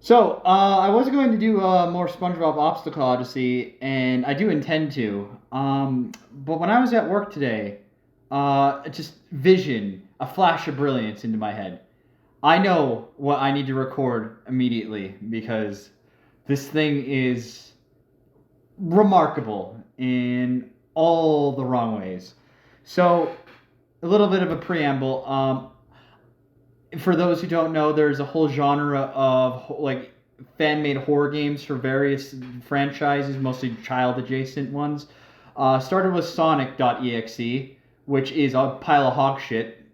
I was going to do more SpongeBob Obstacle Odyssey, and I do intend to. But when I was at work today, just vision, a flash of brilliance into my head. I know what I need to record immediately because this thing is remarkable in all the wrong ways. So, a little bit of a preamble. For those who don't know, there's a whole genre of like fan-made horror games for various franchises, mostly child-adjacent ones. Started with Sonic.exe, which is a pile of hog shit.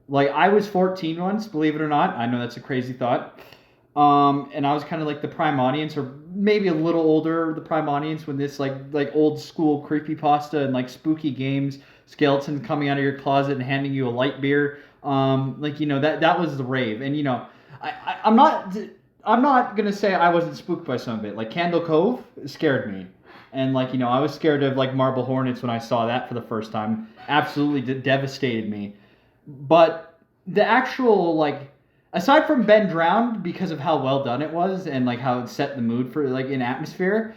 Like I was 14 once, believe it or not. I know that's a crazy thought. And I was kind of like the prime audience, or maybe a little older, the prime audience when this like old school creepypasta and like spooky games, skeleton coming out of your closet and handing you a light beer. That was the rave, and I'm not gonna say I wasn't spooked by some of it. Like Candle Cove scared me, and I was scared of like Marble Hornets when I saw that for the first time. Absolutely devastated me. But the actual like aside from Ben Drowned because of how well done it was and like how it set the mood for like in atmosphere,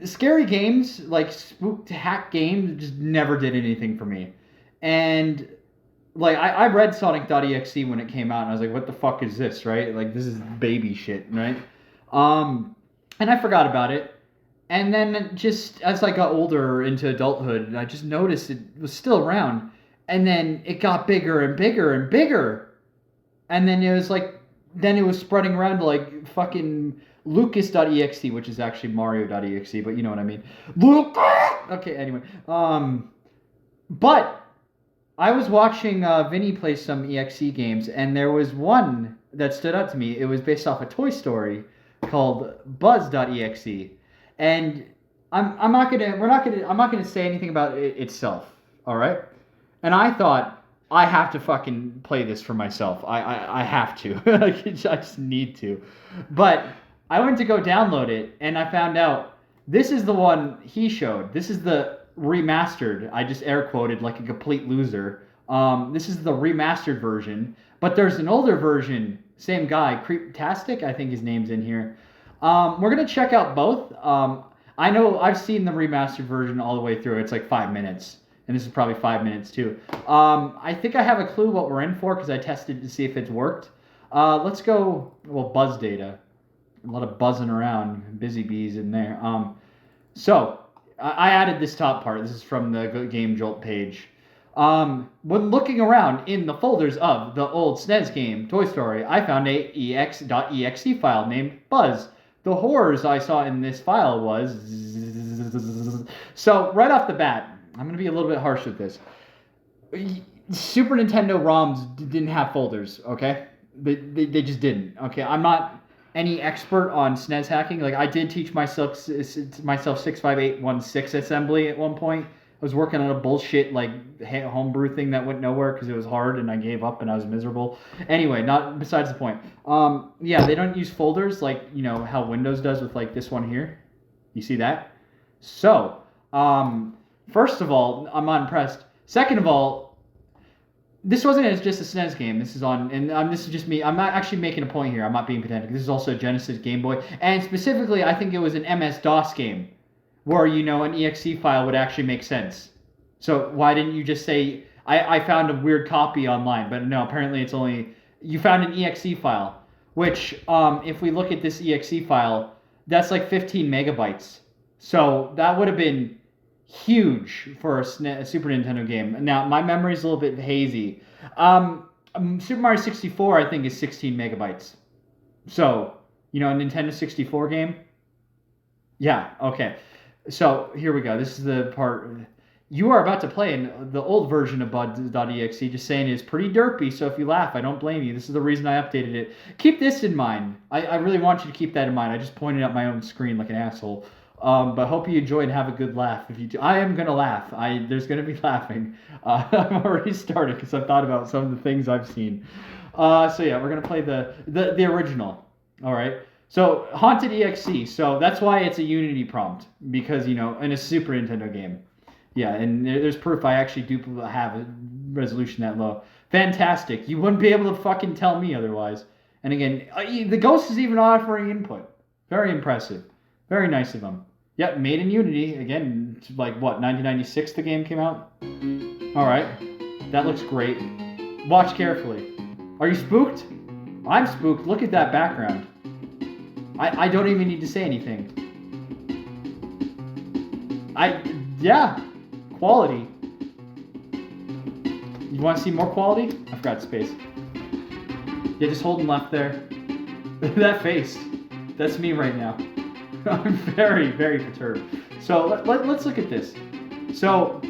scary games like spooked hack games just never did anything for me. And like I read Sonic.exe when it came out and I was like, what the fuck is this, right? Like this is baby shit, right? Um and I forgot about it. And then just as I got older into adulthood, I just noticed it was still around. And then it got bigger and bigger and bigger. And then it was spreading around to like fucking Lucas.exe, which is actually Mario.exe, but you know what I mean. Lucas! Okay, anyway. But I was watching Vinny play some EXE games, and there was one that stood out to me. It was based off a Toy Story called Buzz.exe, and I'm not gonna say anything about it itself. All right, and I thought I have to fucking play this for myself. I have to. Like, I just need to. But I went to go download it, and I found out this is the one he showed. This is the remastered. I just air quoted like a complete loser. This is the remastered version, but there's an older version. Same guy, Creeptastic, I think his name's in here. We're gonna check out both. I know I've seen the remastered version all the way through. It's like 5 minutes, and this is probably 5 minutes too. I think I have a clue what we're in for because I tested to see if it's worked. Let's go. Well, buzz data. A lot of buzzing around, busy bees in there. So I added this top part. This is from the Game Jolt page. When looking around in the folders of the old SNES game Toy Story, I found a ex.exe file named Buzz. The horrors I saw in this file was... So right off the bat, I'm going to be a little bit harsh with this. Super Nintendo ROMs didn't have folders, okay? They just didn't, okay? I'm not any expert on SNES hacking. Like I did teach myself 65816 assembly at one point. I was working on a bullshit like homebrew thing that went nowhere because it was hard and I gave up and I was miserable. Anyway, not besides the point. Yeah, they don't use folders like how Windows does with like this one here. You see that? So, first of all, I'm not impressed. Second of all, this wasn't just a SNES game. This is on, and this is just me. I'm not actually making a point here. I'm not being pedantic. This is also a Genesis Game Boy, and specifically, I think it was an MS-DOS game, where an exe file would actually make sense. So why didn't you just say I found a weird copy online? But no, apparently it's only you found an exe file, which if we look at this exe file, that's like 15 megabytes. So that would have been huge for a Super Nintendo game. Now, my memory's a little bit hazy. Super Mario 64, I think, is 16 megabytes. So, a Nintendo 64 game? Yeah, okay. So, here we go. This is the part. You are about to play in the old version of Bud.exe, just saying it's pretty derpy, so if you laugh, I don't blame you. This is the reason I updated it. Keep this in mind. I really want you to keep that in mind. I just pointed at my own screen like an asshole. But hope you enjoy and have a good laugh. If you do, I am gonna laugh. There's gonna be laughing. I'm already started because I've thought about some of the things I've seen. So yeah, we're gonna play the original. All right. So Haunted EXE. So that's why it's a Unity prompt because in a Super Nintendo game. Yeah, and there's proof I actually do have a resolution that low. Fantastic. You wouldn't be able to fucking tell me otherwise. And again, the Ghost is even offering input. Very impressive. Very nice of them. Yep, made in Unity. Again, like what, 1996 the game came out? Alright. That looks great. Watch carefully. Are you spooked? I'm spooked. Look at that background. I don't even need to say anything. Yeah. Quality. You want to see more quality? I forgot space. Yeah, just holding left there. That face. That's me right now. I'm very, very perturbed. So let's look at this. So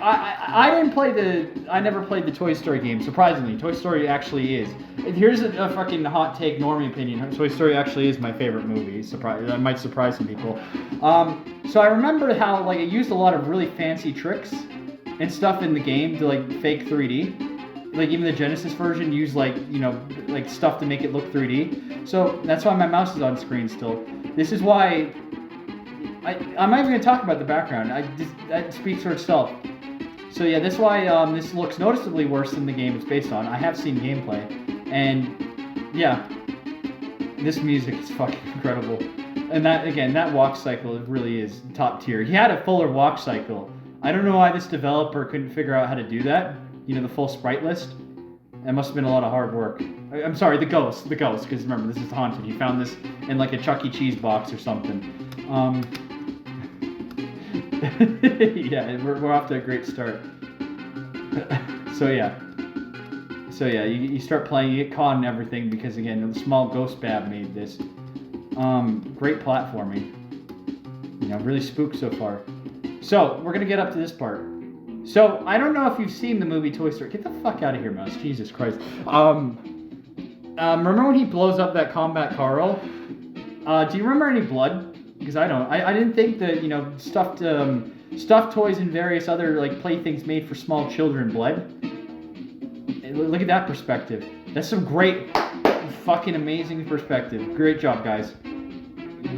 I never played the Toy Story game. Surprisingly, Toy Story actually is. Here's a fucking hot take, normie opinion. Toy Story actually is my favorite movie. That might surprise some people. So I remember how like it used a lot of really fancy tricks and stuff in the game to like fake 3D. Like even the Genesis version used like like stuff to make it look 3D. So that's why my mouse is on screen still. This is why I'm not even gonna talk about the background. That speaks for itself. So yeah, that's why this looks noticeably worse than the game it's based on. I have seen gameplay, and yeah, this music is fucking incredible. And that walk cycle really is top tier. He had a fuller walk cycle. I don't know why this developer couldn't figure out how to do that. The full sprite list. It must have been a lot of hard work. I'm sorry, the ghost, because remember, this is haunted. You found this in like a Chuck E. Cheese box or something. Yeah, we're off to a great start. So yeah, you start playing, you get caught in everything because again, the small ghost bab made this. Great platforming. Really spooked so far. So we're gonna get up to this part. So I don't know if you've seen the movie Toy Story. Get the fuck out of here, mouse. Jesus Christ. Remember when he blows up that combat Carl? Do you remember any blood? Because I don't. I didn't think that stuffed toys and various other like playthings made for small children bled. Look at that perspective. That's some great, fucking amazing perspective. Great job, guys.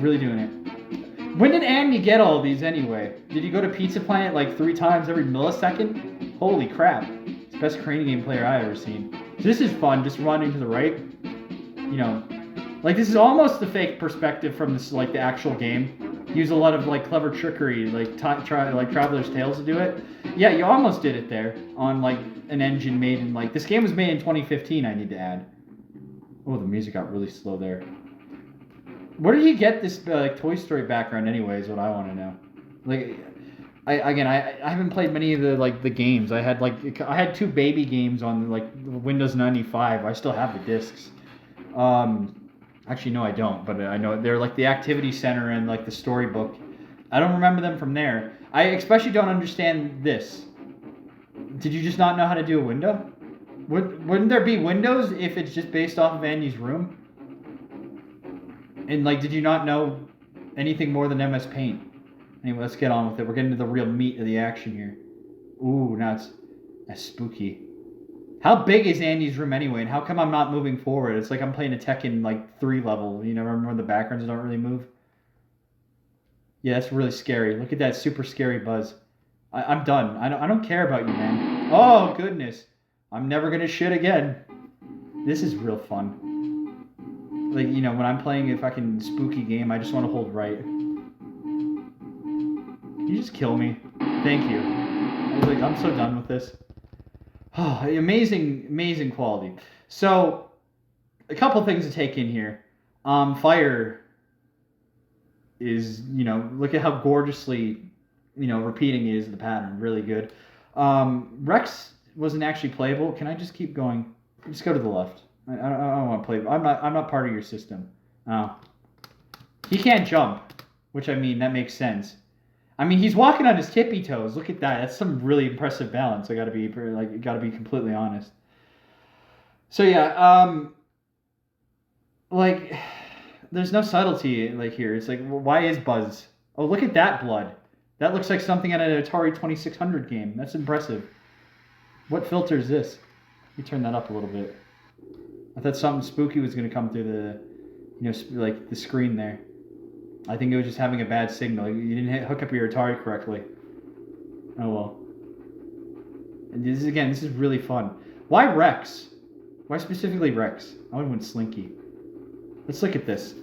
Really doing it. When did Andy get all of these anyway? Did you go to Pizza Planet like 3 times every millisecond? Holy crap. It's the best crane game player I've ever seen. So this is fun, just running to the right. Like this is almost the fake perspective from this like the actual game. Use a lot of like clever trickery, like Traveler's Tales to do it. Yeah, you almost did it there on like an engine made in like this game was made in 2015. I need to add. Oh, the music got really slow there. Where did you get this Toy Story background anyway? Is what I want to know. Like, I haven't played many of the games. I had 2 baby games on like Windows 95. I still have the discs. Actually, no, I don't. But I know they're like the Activity Center and like the Storybook. I don't remember them from there. I especially don't understand this. Did you just not know how to do a window? Wouldn't there be windows if it's just based off of Andy's room? And like, did you not know anything more than MS Paint? Anyway, let's get on with it. We're getting to the real meat of the action here. Ooh, now that's spooky. How big is Andy's room anyway? And how come I'm not moving forward? It's like I'm playing a Tekken like 3 level. Remember when the backgrounds don't really move? Yeah, that's really scary. Look at that super scary Buzz. I'm done. I don't care about you, man. Oh goodness, I'm never gonna shit again. This is real fun. Like, when I'm playing a fucking spooky game, I just want to hold right. You just kill me. Thank you. I'm so done with this. Oh, amazing, amazing quality. So, a couple things to take in here. Fire is, look at how gorgeously, repeating it is the pattern. Really good. Rex wasn't actually playable. Can I just keep going? Just go to the left. I don't want to play. I'm not part of your system. Oh. He can't jump, which that makes sense. He's walking on his tippy toes. Look at that. That's some really impressive balance. I gotta be completely honest. So yeah, there's no subtlety here. It's like, why is Buzz? Oh, look at that blood. That looks like something out of an Atari 2600 game. That's impressive. What filter is this? Let me turn that up a little bit. I thought something spooky was going to come through the, the screen there. I think it was just having a bad signal. You didn't hook up your Atari correctly. Oh well. And this is really fun. Why Rex? Why specifically Rex? I would want Slinky. Let's look at this.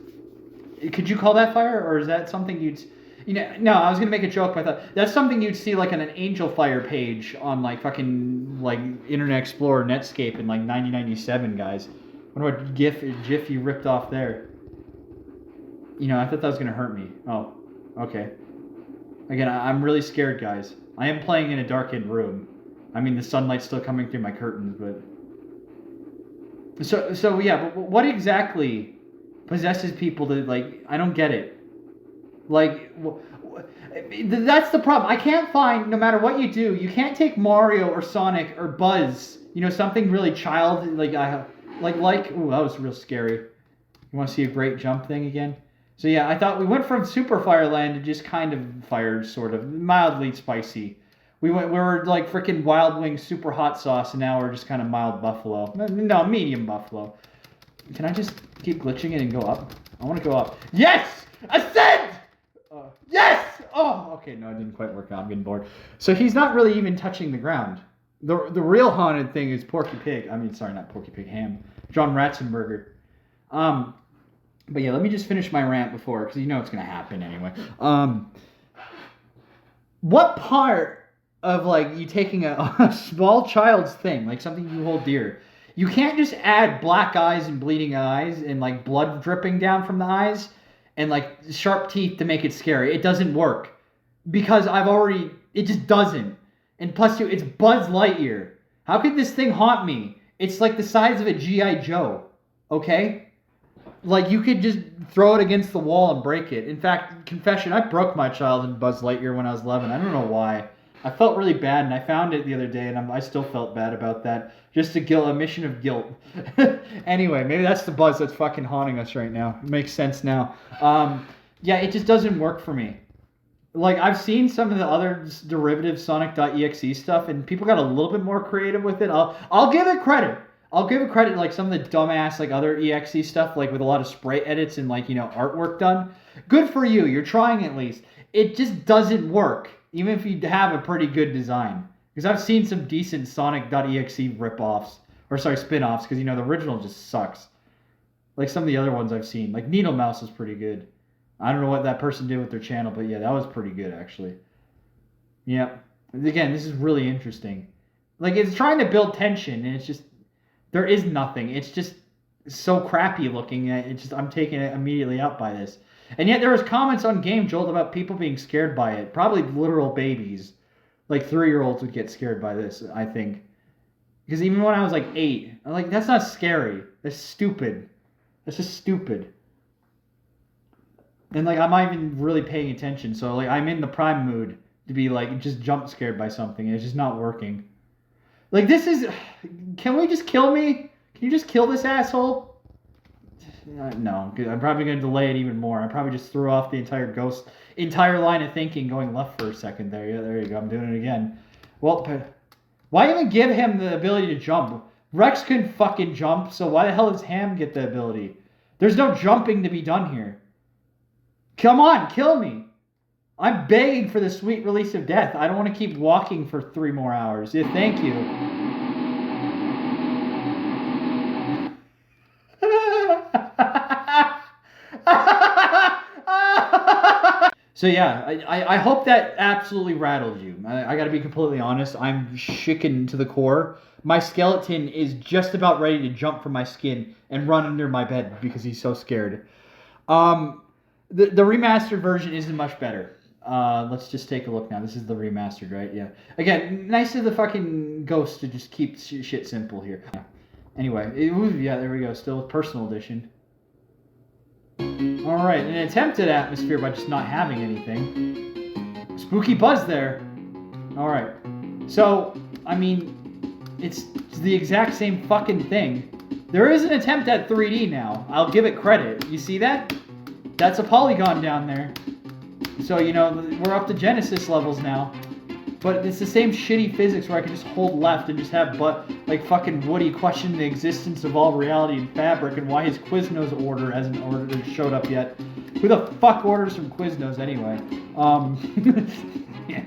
Could you call that fire, or is that something you'd... No, I was gonna make a joke, but I thought that's something you'd see like on an Angel Fire page on like fucking like Internet Explorer, Netscape in like 1997, guys. I wonder what GIF you ripped off there. I thought that was gonna hurt me. Oh, okay. Again, I'm really scared, guys. I am playing in a darkened room. I mean, the sunlight's still coming through my curtains, but... So yeah, but what exactly possesses people to, like... I don't get it. Like, that's the problem. I can't find, no matter what you do, you can't take Mario or Sonic or Buzz, something really child... Ooh, that was real scary. You want to see a great jump thing again? So yeah, I thought we went from Super Fireland to just kind of fire, sort of mildly spicy. We were like freaking Wild Wings super hot sauce, and now we're just kind of mild buffalo. No, medium buffalo. Can I just keep glitching it and go up? I want to go up. Yes! Ascend! Yes! Oh, okay, no, it didn't quite work out. I'm getting bored. So he's not really even touching the ground. The real haunted thing is Porky Pig. I mean, sorry, not Porky Pig, Ham. John Ratzenberger. But yeah, let me just finish my rant before, because it's going to happen anyway. What part of, like, you taking a small child's thing, like something you hold dear, you can't just add black eyes and bleeding eyes and, like, blood dripping down from the eyes and, like, sharp teeth to make it scary. It doesn't work. Because it just doesn't. And plus, it's Buzz Lightyear. How could this thing haunt me? It's like the size of a G.I. Joe. Okay? Like, you could just throw it against the wall and break it. In fact, confession, I broke my child in Buzz Lightyear when I was 11. I don't know why. I felt really bad, and I found it the other day, and I still felt bad about that. Just a mission of guilt. Anyway, maybe that's the Buzz that's fucking haunting us right now. It makes sense now. Yeah, it just doesn't work for me. Like, I've seen some of the other derivative Sonic.exe stuff, and people got a little bit more creative with it. I'll give it credit. I'll give it credit, like, some of the dumbass, like, other EXE stuff, like, with a lot of sprite edits and, like, artwork done. Good for you. You're trying at least. It just doesn't work, even if you have a pretty good design. Because I've seen some decent Sonic.exe rip-offs, or, sorry, spin-offs, because, the original just sucks. Like, some of the other ones I've seen. Like, Needle Mouse is pretty good. I don't know what that person did with their channel, but, yeah, that was pretty good, actually. Yeah. Again, this is really interesting. Like, it's trying to build tension, and it's just... There is nothing. It's just so crappy looking. I'm taken immediately out by this. And yet there was comments on Game Jolt about people being scared by it. Probably literal babies. Like 3-year-olds would get scared by this, I think. Because even when I was like 8, I'm like, that's not scary. That's stupid. That's just stupid. And like, I'm not even really paying attention. So like, I'm in the prime mood to be like, just jump scared by something. And it's just not working. Like, this is... Can we just kill me? Can you just kill this asshole? No. I'm probably going to delay it even more. I probably just threw off the entire line of thinking going left for a second there. Yeah, there you go. I'm doing it again. Well, why even give him the ability to jump? Rex couldn't fucking jump, so why the hell does Ham get the ability? There's no jumping to be done here. Come on, kill me. I'm begging for the sweet release of death. I don't want to keep walking for 3 more hours. Yeah, thank you. So yeah, I hope that absolutely rattled you. I gotta be completely honest. I'm shaken to the core. My skeleton is just about ready to jump from my skin and run under my bed because he's so scared. The remastered version isn't much better. Let's just take a look now. This is the remastered, right? Yeah. Again, nice of the fucking Ghost to just keep shit simple here. Anyway, yeah, there we go. Still with Personal Edition. Alright, an attempt at atmosphere by just not having anything. Spooky Buzz there. Alright. So, I mean, it's the exact same fucking thing. There is an attempt at 3D now. I'll give it credit. You see that? That's a polygon down there. So, we're up to Genesis levels now. But it's the same shitty physics where I can just hold left and just have fucking Woody question the existence of all reality and fabric and why his Quiznos order hasn't showed up yet. Who the fuck orders from Quiznos anyway? Yeah.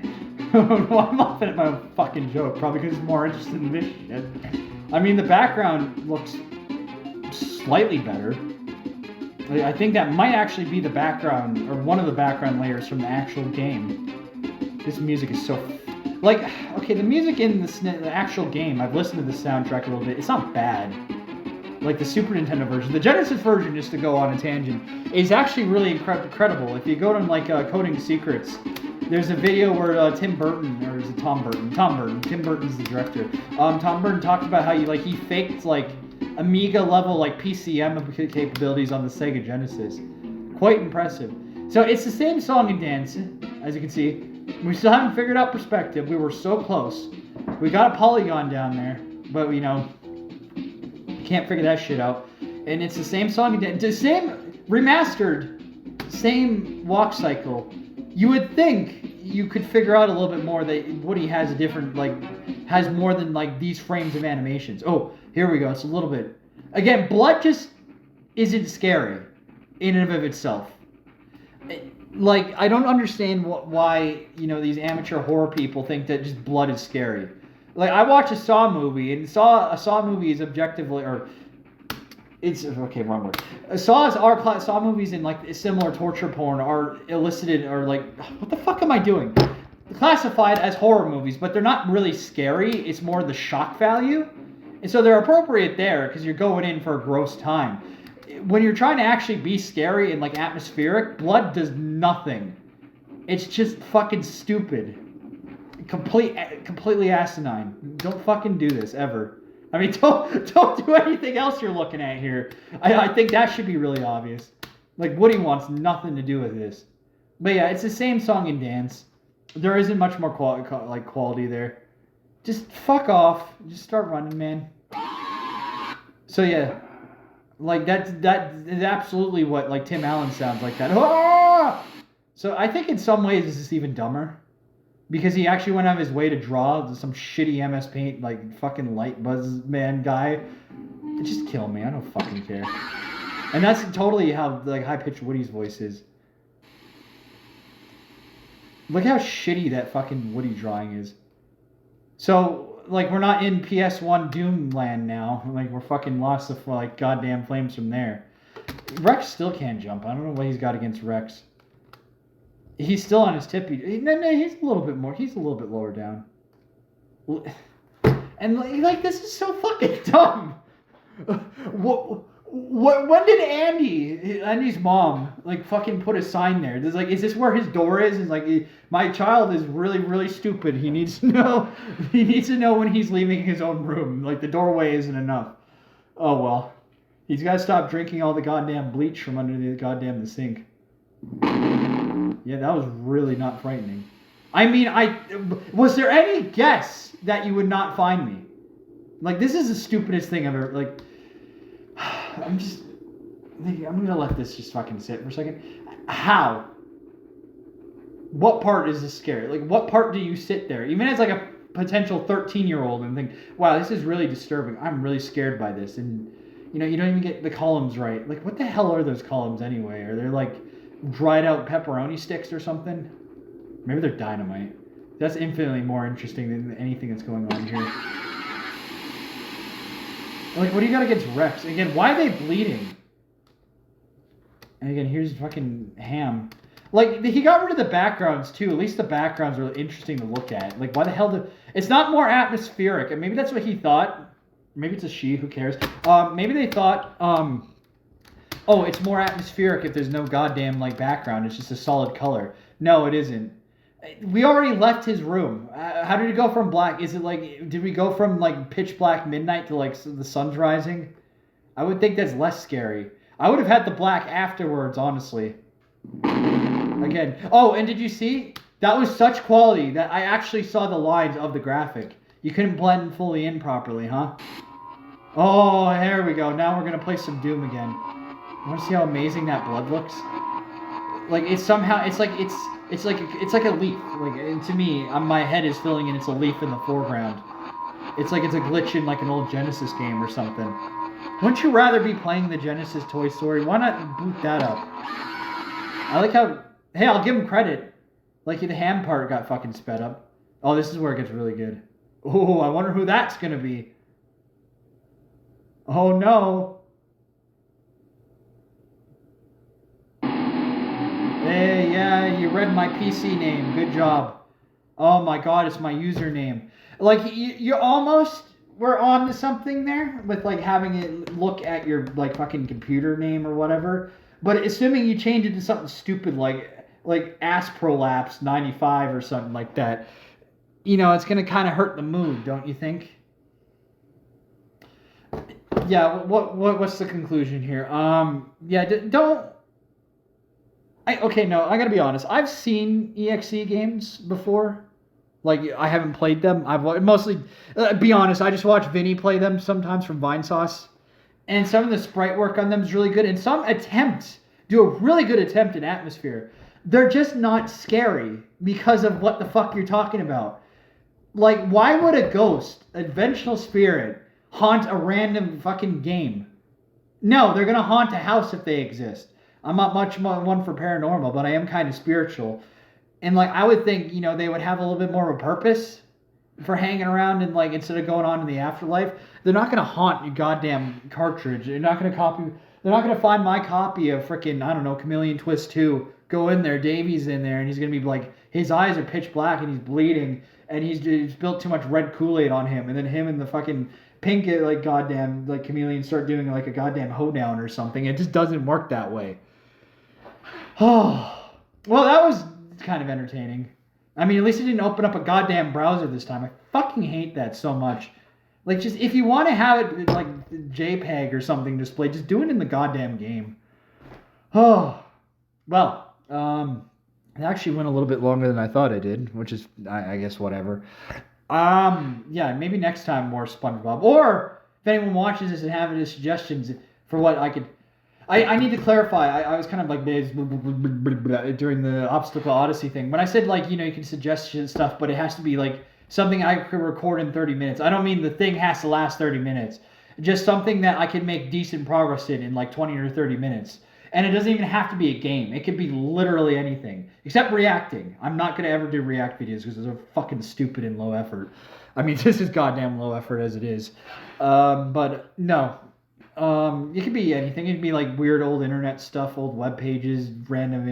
I'm laughing at my own fucking joke, probably because he's more interested in this shit. I mean, the background looks slightly better. I think that might actually be the background, or one of the background layers from the actual game. This music is so... Like, okay, the music in the actual game, I've listened to the soundtrack a little bit. It's not bad. Like the Super Nintendo version. The Genesis version, just to go on a tangent, is actually really incredible. If you go to, like, Coding Secrets, there's a video where Tim Burton, or is it Tom Burton? Tom Burton. Tim Burton's the director. Tom Burton talked about how he faked, like, Amiga level, like, PCM capabilities on the Sega Genesis. Quite impressive. So it's the same song and dance, as you can see. We still haven't figured out perspective. We were so close. We got a polygon down there, but, you know, can't figure that shit out. And it's the same song and dance. The same remastered, same walk cycle. You would think you could figure out a little bit more that Woody has a different, like, has more than, like, these frames of animations. Oh, here we go. It's a little bit... Again, blood just isn't scary in and of itself. Like, I don't understand why, you know, these amateur horror people think that just blood is scary. Like, I watched a Saw movie, and a Saw movie is objectively, or... It's, okay, wrong word. Saw movies and, like, similar torture porn are elicited, or, like, what the fuck am I doing? Classified as horror movies, but they're not really scary. It's more the shock value. And so they're appropriate there, because you're going in for a gross time. When you're trying to actually be scary and, like, atmospheric, blood does nothing. It's just fucking stupid. Completely asinine. Don't fucking do this, ever. I mean, don't do anything else you're looking at here. I think that should be really obvious. Like, Woody wants nothing to do with this. But yeah, it's the same song and dance. There isn't much more quality there. Just fuck off. Just start running, man. So yeah, like that is absolutely what, like, Tim Allen sounds like that. Ah! So I think in some ways this is even dumber. Because he actually went out of his way to draw some shitty MS Paint, like, fucking light buzz man guy. Just kill me. I don't fucking care. And that's totally how, like, high-pitched Woody's voice is. Look how shitty that fucking Woody drawing is. So, like, we're not in PS1 Doom land now. Like, we're fucking lost the, like, goddamn flames from there. Rex still can't jump. I don't know what he's got against Rex. He's still on his tippy. No, he's a little bit more. He's a little bit lower down. And, like, this is so fucking dumb. When did Andy's mom, like, fucking put a sign there? There's, like, is this where his door is? It's like, my child is really, really stupid. He needs to know. He needs to know when he's leaving his own room. Like, the doorway isn't enough. Oh well. He's got to stop drinking all the goddamn bleach from under the sink. Yeah, that was really not frightening. I mean, was there any guess that you would not find me? Like, this is the stupidest thing I've ever, like, I'm gonna let this just fucking sit for a second. How? What part is this scary? Like, what part do you sit there, even as, like, a potential 13-year-old, and think, wow, this is really disturbing. I'm really scared by this. And, you know, you don't even get the columns right. Like, what the hell are those columns anyway? Are they, like, dried out pepperoni sticks or something? Maybe they're dynamite. That's infinitely more interesting than anything that's going on here. Like, what do you got against Rex? Again, why are they bleeding? And again, here's fucking Ham. Like, he got rid of the backgrounds too. At least the backgrounds are interesting to look at. Like, why the hell it's not more atmospheric. And maybe that's what he thought. Maybe it's a she, who cares? Maybe they thought, oh, it's more atmospheric if there's no goddamn, like, background. It's just a solid color. No, it isn't. We already left his room. How did it go from black? Is it like, did we go from, like, pitch black midnight to, like, the sun's rising? I would think that's less scary. I would have had the black afterwards, honestly. Again. Oh, and did you see? That was such quality that I actually saw the lines of the graphic. You couldn't blend fully in properly, huh? Oh, here we go. Now we're going to play some Doom again. You want to see how amazing that blood looks? Like, it's somehow, it's like a leaf. Like, and to me, my head is filling in. It's a leaf in the foreground. It's like it's a glitch in, like, an old Genesis game or something. Wouldn't you rather be playing the Genesis Toy Story? Why not boot that up? I like how, hey, I'll give him credit. Like, the Ham part got fucking sped up. Oh, this is where it gets really good. Oh, I wonder who that's gonna be. Oh no. Hey, yeah, you read my PC name. Good job. Oh my god, it's my username. Like you almost were on to something there with like having it look at your like fucking computer name or whatever. But assuming you change it to something stupid like ass prolapse 95 or something like that, it's gonna kind of hurt the mood, don't you think? Yeah. What's the conclusion here? Yeah. Don't. Okay. No, I gotta be honest. I've seen EXE games before. Like I haven't played them. I've mostly, be honest, I just watch Vinny play them sometimes from Vinesauce, and some of the sprite work on them is really good. And some attempts do a really good attempt in atmosphere. They're just not scary because of what the fuck you're talking about. Like, why would a ghost, a vengeful spirit, haunt a random fucking game? No, they're gonna haunt a house if they exist. I'm not much one for paranormal, but I am kind of spiritual. And like I would think, they would have a little bit more of a purpose for hanging around and like instead of going on to the afterlife, they're not gonna haunt your goddamn cartridge. They're not gonna copy. They're not gonna find my copy of freaking I don't know Chameleon Twist 2. Go in there, Davey's in there, and he's gonna be like his eyes are pitch black and he's bleeding and he's built too much red Kool-Aid on him, and then him and the fucking pink like goddamn like chameleon start doing like a goddamn hoedown or something. It just doesn't work that way. Oh, well, that was kind of entertaining. I mean, at least it didn't open up a goddamn browser this time. I fucking hate that so much. Like, just if you want to have it like JPEG or something displayed, just do it in the goddamn game. Oh, well, it actually went a little bit longer than I thought it did, which is, I guess, whatever. Yeah, maybe next time more SpongeBob. Or if anyone watches this and have any suggestions for what I could. I need to clarify. I was kind of like during the Obstacle Odyssey thing. When I said like, you can suggest stuff, but it has to be like something I could record in 30 minutes. I don't mean the thing has to last 30 minutes. Just something that I can make decent progress in like 20 or 30 minutes. And it doesn't even have to be a game. It could be literally anything. Except reacting. I'm not going to ever do react videos because they're fucking stupid and low effort. I mean, this is goddamn low effort as it is. But no. It could be anything. It could be like weird old internet stuff, old web pages, random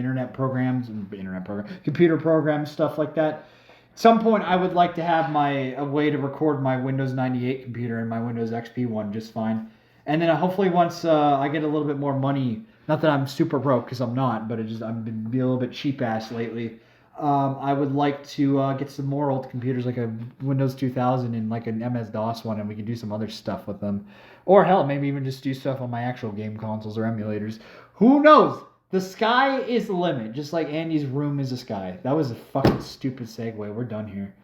computer programs, stuff like that. At some point, I would like to have a way to record my Windows 98 computer and my Windows XP one just fine. And then hopefully once I get a little bit more money, not that I'm super broke because I'm not, but I've been a little bit cheap ass lately. I would like to get some more old computers like a Windows 2000 and like an MS-DOS one, and we can do some other stuff with them. Or hell, maybe even just do stuff on my actual game consoles or emulators. Who knows? The sky is the limit, just like Andy's room is the sky. That was a fucking stupid segue. We're done here.